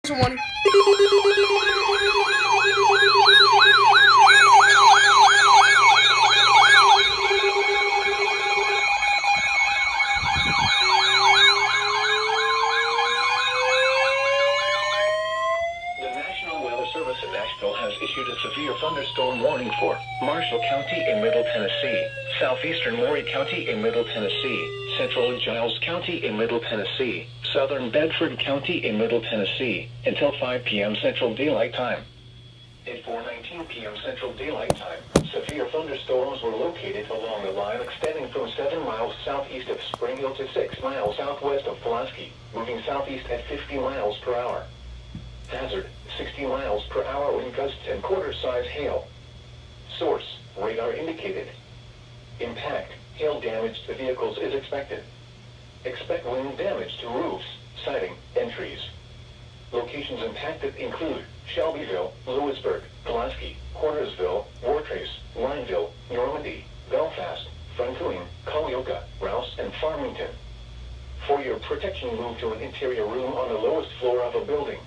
Warning. The National Weather Service in Nashville has issued a severe thunderstorm warning for Marshall County in Middle Tennessee, southeastern Maury County in Middle Tennessee, central Giles County in Middle Tennessee, southern Bedford County in Middle Tennessee, until 5 p.m. Central Daylight Time. At 4:19 p.m. Central Daylight Time, severe thunderstorms were located along the line extending from 7 miles southeast of Spring Hill to 6 miles southwest of Pulaski, moving southeast at 50 miles per hour. Hazard, 60 miles per hour wind gusts and quarter-size hail. Source, radar indicated. Impact, hail damage to vehicles is expected. Expect wind damage to roofs, siding, and trees. Locations impacted include Shelbyville, Lewisburg, Pulaski, Hornersville, Wartrace, Lineville, Normandy, Belfast, Franconia, Culleoka, Rouse, and Farmington. For your protection, move to an interior room on the lowest floor of a building.